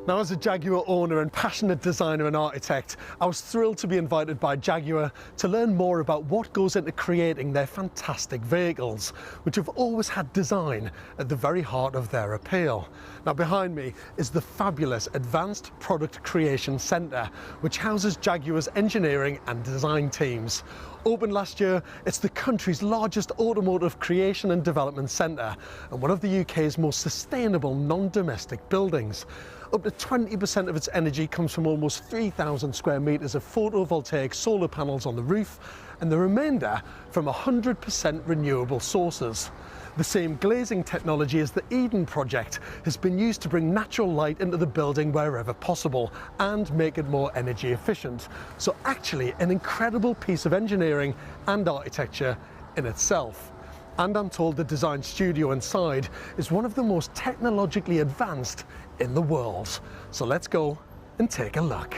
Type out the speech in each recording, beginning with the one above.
Now, as a Jaguar owner and passionate designer and architect, I was thrilled to be invited by Jaguar to learn more about what goes into creating their fantastic vehicles, which have always had design at the very heart of their appeal. Now, behind me is the fabulous Advanced Product Creation Centre, which houses Jaguar's engineering and design teams. Opened last year, it's the country's largest automotive creation and development centre and one of the UK's most sustainable non-domestic buildings. Up to 20% of its energy comes from almost 3,000 square metres of photovoltaic solar panels on the roof, and the remainder from 100% renewable sources. The same glazing technology as the Eden project has been used to bring natural light into the building wherever possible and make it more energy efficient. So actually an incredible piece of engineering and architecture in itself. And I'm told the design studio inside is one of the most technologically advanced in the world. So let's go and take a look.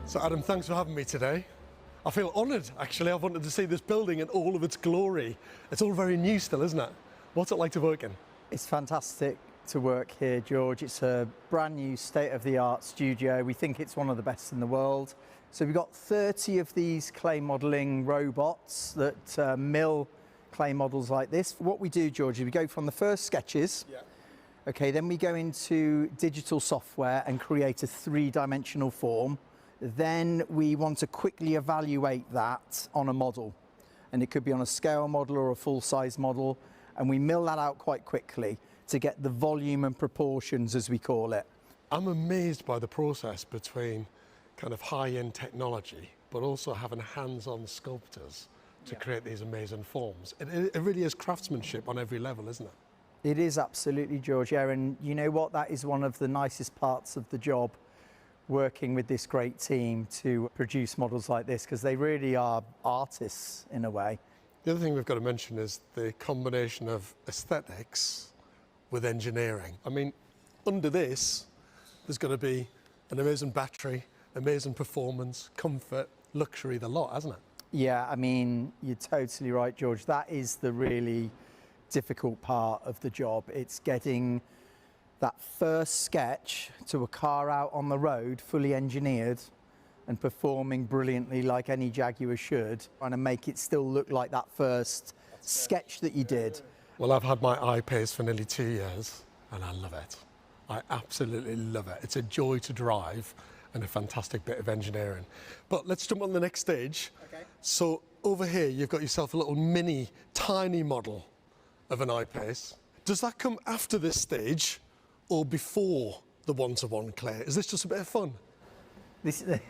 So Adam, thanks for having me today. I feel honoured, actually. I've wanted to see this building in all of its glory. It's all very new still, isn't it? What's it like to work in? It's fantastic to work here, George. It's a brand new state-of-the-art studio. We think it's one of the best in the world. So we've got 30 of these clay modelling robots that mill clay models like this. What we do, George, is we go from the first sketches. Yeah. Okay, then we go into digital software and create a three-dimensional form. Then we want to quickly evaluate that on a model. And it could be on a scale model or a full-size model. And we mill that out quite quickly to get the volume and proportions, as we call it. I'm amazed by the process between kind of high-end technology, but also having hands-on sculptors to create these amazing forms. It really is craftsmanship on every level, isn't it? It is absolutely, George. Yeah, and you know what? That is one of the nicest parts of the job, working with this great team to produce models like this, because they really are artists in a way. The other thing we've got to mention is the combination of aesthetics with engineering. I mean, under this, there's got to be an amazing battery, amazing performance, comfort, luxury, the lot, hasn't it? Yeah, I mean, you're totally right, George. That is the really difficult part of the job. It's getting that first sketch to a car out on the road, fully engineered and performing brilliantly like any Jaguar should, and to make it still look like that first sketch that you did. Well, I've had my I-Pace for nearly 2 years and I love it. I absolutely love it. It's a joy to drive and a fantastic bit of engineering. But let's jump on the next stage. Okay. So over here, you've got yourself a little mini, tiny model of an I-Pace. Does that come after this stage or before the one-to-one clay? Is this just a bit of fun? It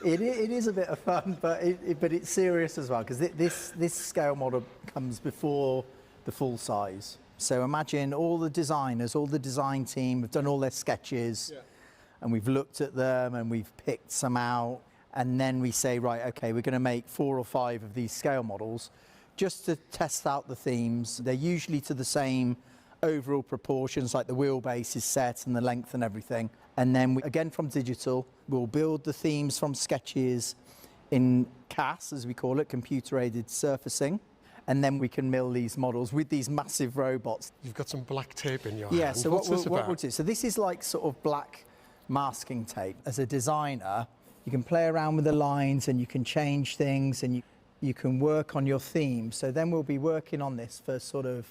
is a bit of fun, but it's serious as well, because this scale model comes before the full size. So imagine all the designers, all the design team have done all their sketches, and we've looked at them and we've picked some out, and then we say, right, okay, we're going to make 4 or 5 of these scale models just to test out the themes. They're usually to the same overall proportions, like the wheelbase is set and the length and everything. And then again from digital, we'll build the themes from sketches in CAS, as we call it, computer-aided surfacing. And then we can mill these models with these massive robots. You've got some black tape in your hand. Yeah, so what we'll do, so this is like sort of black masking tape. As a designer, you can play around with the lines and you can change things and you can work on your theme. So then we'll be working on this for sort of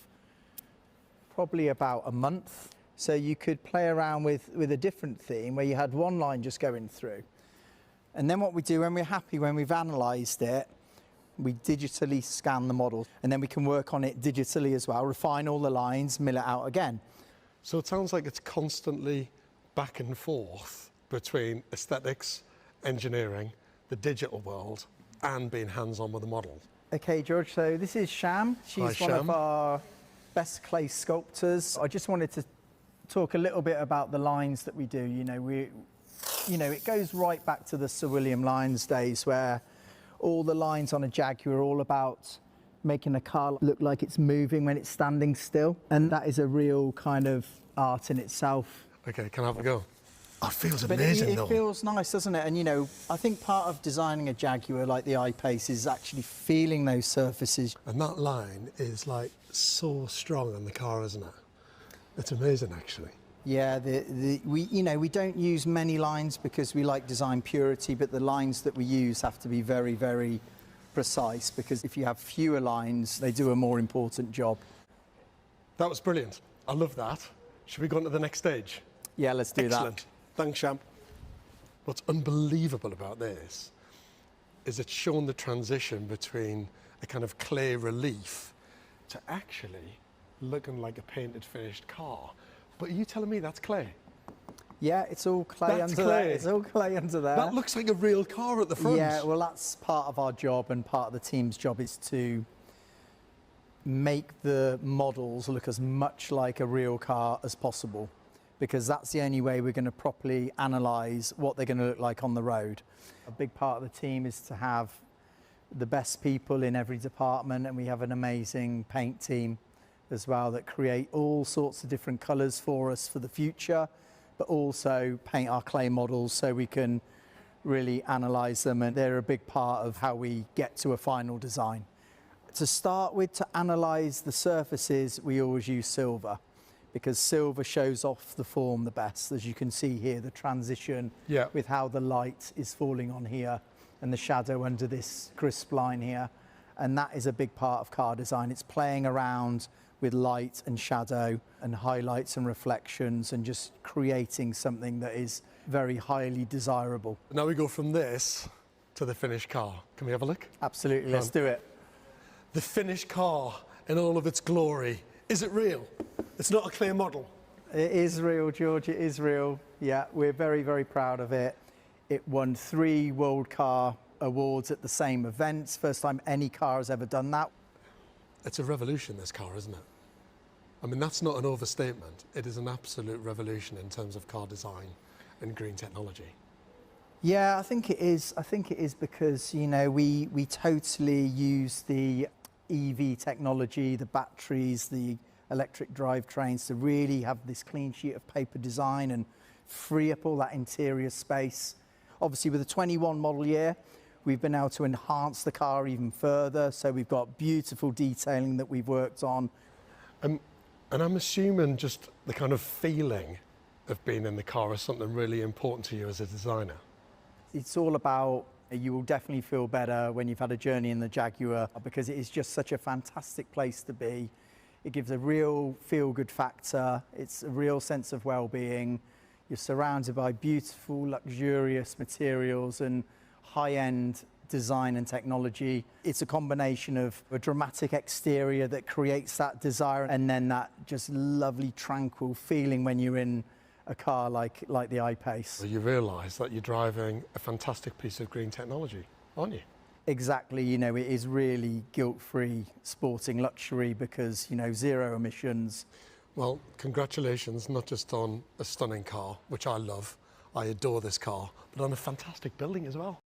probably about a month. So you could play around with a different theme where you had one line just going through. And then what we do when we're happy, when we've analysed it, we digitally scan the model, and then we can work on it digitally as well, refine all the lines, mill it out again. So it sounds like it's constantly back and forth between aesthetics, engineering, the digital world, and being hands-on with the model. Okay, George, so this is Sham. She's one of our best clay sculptors. I just wanted to talk a little bit about the lines that we do. It goes right back to the Sir William Lyons days, where all the lines on a Jaguar are all about making a car look like it's moving when it's standing still. And that is a real kind of art in itself. Okay, can I have a go? Oh, it feels But amazing, it though. feels nice, doesn't it? And you know, I think part of designing a Jaguar like the I-Pace is actually feeling those surfaces. And that line is like so strong on the car, isn't it? It's amazing, actually. Yeah, we don't use many lines because we like design purity, but the lines that we use have to be very, very precise, because if you have fewer lines, they do a more important job. That was brilliant. I love that. Should we go on to the next stage? Yeah, let's do Excellent. that. Thanks, Champ. What's unbelievable about this is it's shown the transition between a kind of clay relief to actually looking like a painted, finished car. But are you telling me that's clay? Yeah, it's all clay That's under clay. there. It's all clay under there. That looks like a real car at the front. Yeah, well, that's part of our job, and part of the team's job is to make the models look as much like a real car as possible, because that's the only way we're going to properly analyse what they're going to look like on the road. A big part of the team is to have the best people in every department, and we have an amazing paint team as well that create all sorts of different colours for us for the future, but also paint our clay models so we can really analyse them, and they're a big part of how we get to a final design. To start with, to analyse the surfaces, we always use silver, because silver shows off the form the best. As you can see here, the transition with how the light is falling on here and the shadow under this crisp line here. And that is a big part of car design. It's playing around with light and shadow and highlights and reflections and just creating something that is very highly desirable. Now we go from this to the finished car. Can we have a look? Absolutely, let's do it. The finished car in all of its glory. Is it real? It's not a clay model. It is real, George, it is real. Yeah, we're very, very proud of it. It won 3 World Car Awards at the same events. First time any car has ever done that. It's a revolution, this car, isn't it? I mean, that's not an overstatement. It is an absolute revolution in terms of car design and green technology. Yeah, I think it is. I think it is because, you know, we totally use the EV technology, the batteries, the electric drivetrains to really have this clean sheet of paper design and free up all that interior space. Obviously, with the 21 model year, we've been able to enhance the car even further. So we've got beautiful detailing that we've worked on. And I'm assuming just the kind of feeling of being in the car is something really important to you as a designer. It's all about, you will definitely feel better when you've had a journey in the Jaguar, because it is just such a fantastic place to be. It gives a real feel-good factor. It's a real sense of well-being. You're surrounded by beautiful, luxurious materials and high-end design and technology. It's a combination of a dramatic exterior that creates that desire, and then that just lovely, tranquil feeling when you're in a car like the I-Pace. So you realise that you're driving a fantastic piece of green technology, aren't you? Exactly, you know, it is really guilt-free sporting luxury because, you know, 0 emissions. Well, congratulations, not just on a stunning car, which I love, I adore this car, but on a fantastic building as well.